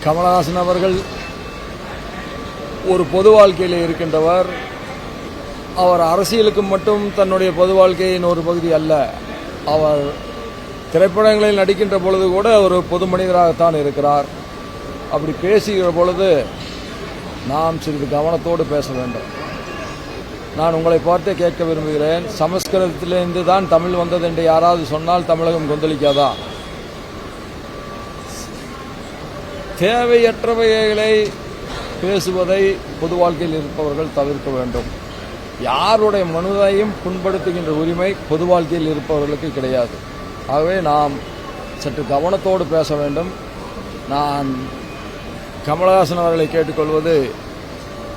கமலஹாசன் அவர்கள் ஒரு பொது வாழ்க்கையில் இருக்கின்றவர். அவர் அரசியலுக்கு மட்டும் தன்னுடைய பொது வாழ்க்கையின் ஒரு பகுதி அல்ல. அவர் திரைப்படங்களில் நடிக்கின்ற பொழுது கூட ஒரு பொது மனிதராகத்தான் இருக்கிறார். அப்படி பேசுகிற பொழுது நாம் சிறிது கவனத்தோடு பேச வேண்டும். நான் உங்களை பார்த்தே கேட்க விரும்புகிறேன், சமஸ்கிருதத்திலிருந்து தான் தமிழ் வந்தது என்று யாராவது சொன்னால் தமிழகம் கொந்தளிக்காதா? தேவையற்றவைகளை பேசுவதை பொது வாழ்க்கையில் இருப்பவர்கள் தவிர்க்க வேண்டும். யாருடைய மனதையும் புண்படுத்துகின்ற உரிமை பொது வாழ்க்கையில் இருப்பவர்களுக்கு கிடையாது. ஆகவே நாம் சற்று கவனத்தோடு பேச வேண்டும். நான் கமலஹாசன் அவர்களை கேட்டுக்கொள்வது,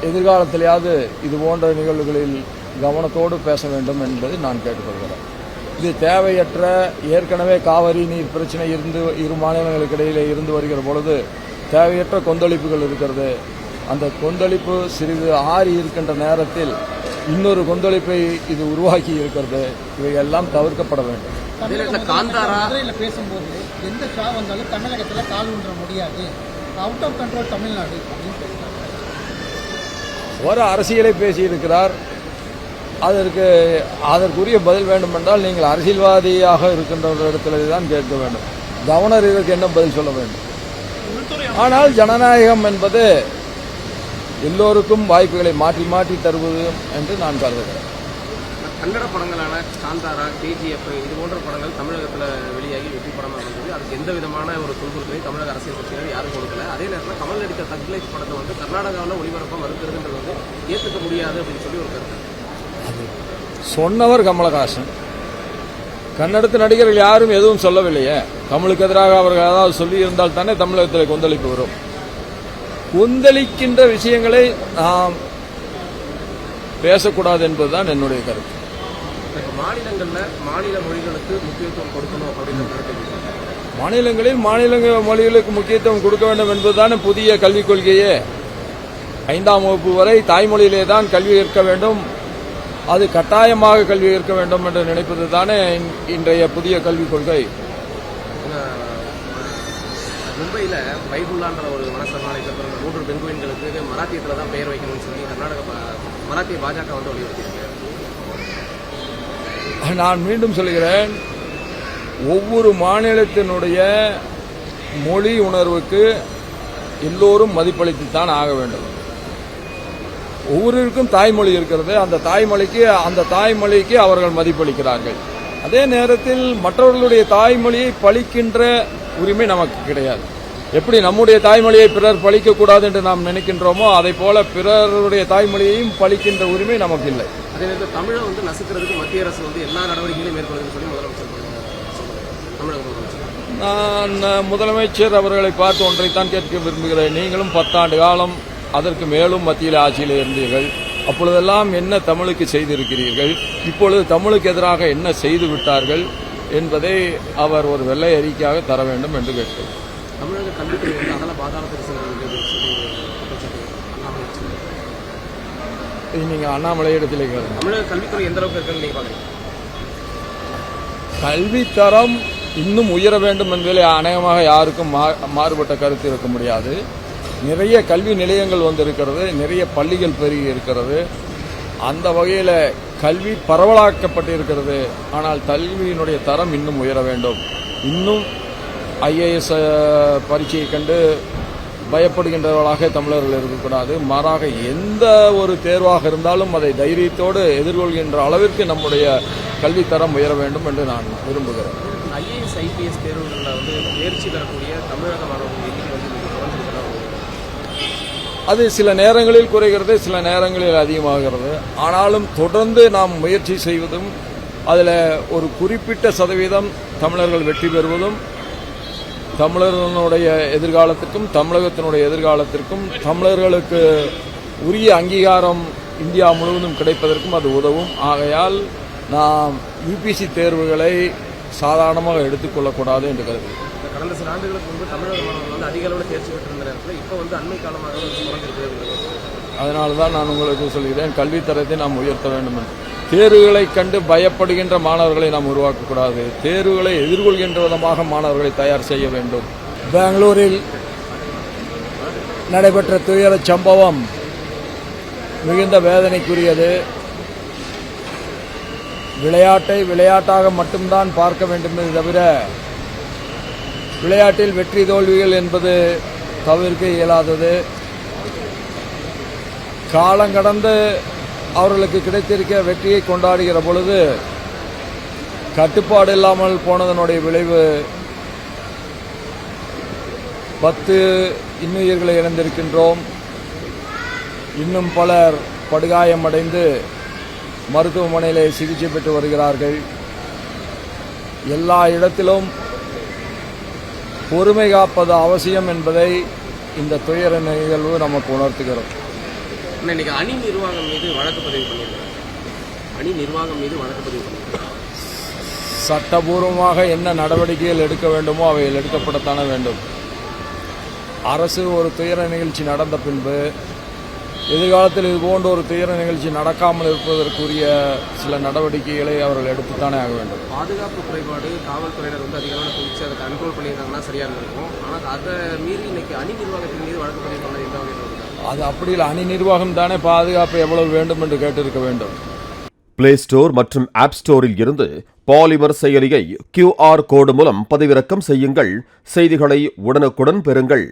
எதிர்காலத்திலேயாவது இது போன்ற நிகழ்வுகளில் கவனத்தோடு பேச வேண்டும் என்பதை நான் கேட்டுக்கொள்கிறேன். இது தேவையற்ற, ஏற்கனவே காவிரி நீர் பிரச்சனை இரு மாநிலங்களுக்கு இடையிலே இருந்து வருகிற பொழுது தேவையற்ற கொந்தளிப்புகள் இருக்கிறது. அந்த கொந்தளிப்பு சிறிது ஆறி இருக்கின்ற நேரத்தில் இன்னொரு கொந்தளிப்பை இது உருவாக்கி இருக்கிறது. இவையெல்லாம் தவிர்க்கப்பட வேண்டும். பேசும்போது எந்த ஷா வந்தாலும் தமிழகத்தில் கால் ஊன்ற முடியாது, அவுட் ஆஃப் கண்ட்ரோல் தமிழ்நாடு அப்படின்னு பேசுறாங்க. ஒரு அரசியலை பேசியிருக்கிறார். அதற்குரிய பதில் வேண்டுமென்றால் நீங்கள் அரசியல்வாதியாக இருக்கின்ற இடத்துல தான் கேட்க வேண்டும். கவர்னர் இதற்கு என்ன பதில் சொல்ல வேண்டும்? ஆனால் ஜனநாயகம் என்பது எல்லோருக்கும் வாய்ப்புகளை மாற்றி மாற்றி தருவது என்று நான் கருதுகிறேன். கன்னட படங்களான காந்தாரா, KGF இது போன்ற படங்கள் தமிழகத்தில் வெளியாகி வெற்றி படமாக இருந்தது. அதுக்கு எந்த விதமான ஒரு துன்புறுத்தலையும் தமிழக அரசியல் கட்சிகள் யாரும் கொடுக்கல. அதே நேரத்தில் கமல் நடித்த தக் லைஃப் படத்தை வந்து கர்நாடகாவில் ஒளிபரப்ப மறுக்கிறதுன்றது வந்து ஏற்றுக்க முடியாது அப்படின்னு சொல்லி ஒரு கருத்து சொன்னவர் கமலஹாசன். கன்னடத்து நடிகர்கள் யாரும் எதுவும் சொல்லவில்லையே. தமிழுக்கு எதிராக அவர்கள் ஏதாவது சொல்லி இருந்தால் தானே தமிழகத்தில் கொந்தளிப்பு வரும். கொந்தளிக்கின்ற விஷயங்களை நாம் பேசக்கூடாது என்பதுதான் என்னுடைய கருத்து. மாநிலங்களில் மாநில மொழிகளுக்கு முக்கியத்துவம் கொடுக்கணும் அப்படின்ற கருத்து. மாநிலங்களில் மாநில மொழிகளுக்கு முக்கியத்துவம் கொடுக்க வேண்டும் என்பதுதானே புதிய கல்விக் கொள்கையே. 5ஆம் வகுப்பு வரை தாய்மொழியிலே தான் கல்வி கற்க வேண்டும், அது கட்டாயமாக கல்வி கற்க வேண்டும் என்று நினைப்பது தானே இன்றைய புதிய கல்விக் கொள்கை. மும்பையில் பைபுல்லான்ற ஒரு வனசரணாலயத்தில் பிறந்த 3 பெண்குயின்களுக்கு மராத்தியத்தில் தான் பெயர் வைக்கணும்னு சொல்லி மராத்திய பாஜக வந்து வலியுறுத்தியிருக்கு. நான் மீண்டும் சொல்கிறேன், ஒவ்வொரு மாநிலத்தினுடைய மொழி உணர்வுக்கு எல்லோரும் மதிப்பளித்துத்தான் ஆக வேண்டும். ஒவ்வொருவருக்கும் தாய்மொழி இருக்கிறது. அந்த தாய்மொழிக்கு அவர்கள் மதிப்பளிக்கிறார்கள். அதே நேரத்தில் மற்றவர்களுடைய தாய்மொழியை பழிக்கின்ற உரிமை நமக்கு கிடையாது. எப்படி நம்முடைய தாய்மொழியை பிறர் பழிக்கக்கூடாது என்று நாம் நினைக்கின்றோமோ, அதை போல பிறருடைய தாய்மொழியையும் பழிக்கின்ற உரிமை நமக்கு இல்லை. அதே நேரத்தில் தமிழை வந்து நசுக்கிறதுக்கு மத்திய அரசு வந்து எல்லா நடவடிக்கைகளையும் மேற்கொள்ளுன்னு சொல்லி முதலமைச்சர் நான் முதலமைச்சர் அவர்களை பார்த்து ஒன்றைத்தான் கேட்க விரும்புகிறேன். நீங்களும் 10 ஆண்டு காலம் அதற்கு மேலும் மத்தியில் ஆட்சியில் இருந்தீர்கள். அப்பொழுதெல்லாம் என்ன தமிழுக்கு செய்திருக்கிறீர்கள்? இப்பொழுது தமிழுக்கு எதிராக என்ன செய்து விட்டார்கள் என்பதை அவர் ஒரு வெள்ளை அறிக்கையாக தர வேண்டும் என்று கேட்கிறேன். தமிழக கல்வித்துறை வந்து அதெல்லாம் பாதாளத்துக்கு நீங்கள் அண்ணாமலை இடத்திலே கேளுங்க. தமிழக கல்வித்துறை எந்த அளவுக்கு இருக்குன்னு நீங்க பாக்குறீங்க? கல்வித்தரம் இன்னும் உயர வேண்டும் என்பதில் அநேகமாக யாருக்கும் மாறுபட்ட கருத்து இருக்க முடியாது. நிறைய கல்வி நிலையங்கள் வந்திருக்கிறது, நிறைய பள்ளிகள் பெருகி இருக்கிறது. அந்த வகையில் கல்வி பரவலாக்கப்பட்டிருக்கிறது. ஆனால் கல்வியினுடைய தரம் இன்னும் உயர வேண்டும். இன்னும் IAS பரீட்சையை கண்டு பயப்படுகின்றவர்களாக தமிழர்கள் இருக்கக்கூடாது. மாறாக எந்த ஒரு தேர்வாக இருந்தாலும் அதை தைரியத்தோடு எதிர்கொள்கின்ற அளவிற்கு நம்முடைய கல்வித்தரம் உயர வேண்டும் என்று நான் விரும்புகிறேன். IAS IPS தேர்வுகளில் வந்து தேர்ச்சி பெறக்கூடிய தமிழக மாணவர்கள் அது சில நேரங்களில் குறைகிறது, சில நேரங்களில் அதிகமாகிறது. ஆனாலும் தொடர்ந்து நாம் முயற்சி செய்வதும், அதில் ஒரு குறிப்பிட்ட சதவீதம் தமிழர்கள் வெற்றி பெறுவதும் தமிழர்களுடைய எதிர்காலத்திற்கும் தமிழகத்தினுடைய எதிர்காலத்திற்கும் தமிழர்களுக்கு உரிய அங்கீகாரம் இந்தியா முழுவதும் கிடைப்பதற்கும் அது உதவும். ஆகையால் நாம் UPSC தேர்வுகளை சாதாரணமாக எடுத்துக்கொள்ளக்கூடாது என்று கருதுகிறேன். கடந்த சில ஆண்டுகளுக்கு முன்பு தமிழக மாணவர்கள் வந்து அதிக அளவில் தேர்ச்சி பெற்றிருந்த நேரத்தில் இப்போ வந்து அண்மை காலமாக குறைந்திருக்கிறது. அதனால தான் நான் உங்களுக்கு சொல்கிறேன், கல்வித்தரத்தை நாம் உயர்த்த வேண்டும் என்று. தேர்வுகளை கண்டு பயப்படுகின்ற மாணவர்களை நாம் உருவாக்கக்கூடாது. தேர்வுகளை எதிர்கொள்கின்ற விதமாக மாணவர்களை தயார் செய்ய வேண்டும். பெங்களூரில் நடைபெற்ற துயர சம்பவம் மிகுந்த வேதனைக்குரியது. விளையாட்டை விளையாட்டாக மட்டும்தான் பார்க்க வேண்டுமே தவிர விளையாட்டில் வெற்றி தோல்விகள் என்பது தவிர்க்க இயலாதது. காலங்கடந்து அவர்களுக்கு கிடைத்திருக்க வெற்றியை கொண்டாடுகிற பொழுது கட்டுப்பாடு இல்லாமல் போனதனுடைய விளைவு 10 இன்னுயிர்களை இழந்திருக்கின்றோம். இன்னும் பலர் படுகாயமடைந்து மருத்துவமனையிலே சிகிச்சை பெற்று வருகிறார்கள். எல்லா இடத்திலும் பொறுமை காப்பது அவசியம் என்பதை இந்த துயர நிகழ்வு நமக்கு உணர்த்துகிறோம். இன்னைக்கு அணி நிர்வாகம் மீது வழக்கு பதிவு பண்ணியிருக்காங்க. அணி நிர்வாகம் மீது வழக்கு பதிவு பண்ணியிருக்காங்க. சட்டபூர்வமாக என்ன நடவடிக்கைகள் எடுக்க வேண்டுமோ அவைகள் எடுக்கப்படத்தானே வேண்டும். அரசு ஒரு துயர நிகழ்ச்சி நடந்த பின்பு எதிர்காலத்தில் இது போன்ற ஒரு துயர நிகழ்ச்சி நடக்காமல் இருப்பதற்குரிய சில நடவடிக்கைகளை அவர்கள் எடுத்துத்தானே ஆக வேண்டும். பாதுகாப்பு குறைபாடு காவல்துறையினர் அதிகமான குவிச்சு அதை கண்ட்ரோல் பண்ணியிருந்தாங்கன்னா சரியாக இருக்கும். ஆனால் அதை மீறி இன்னைக்கு அணி நிர்வாகத்தின் மீது வழக்கு பதிவு பண்ணது எந்த வகையில் இருக்கு? அது அப்படி இல்லை. அணி நிர்வாகம் தானே பாதுகாப்பு எவ்வளவு வேண்டும் என்று கேட்டிருக்க வேண்டும். பிளே ஸ்டோர் மற்றும் ஆப் ஸ்டோரில் இருந்து பாலிமர் செயலியை QR கோடு மூலம் பதிவிறக்கம் செய்யுங்கள். செய்திகளை உடனுக்குடன் பெறுங்கள்.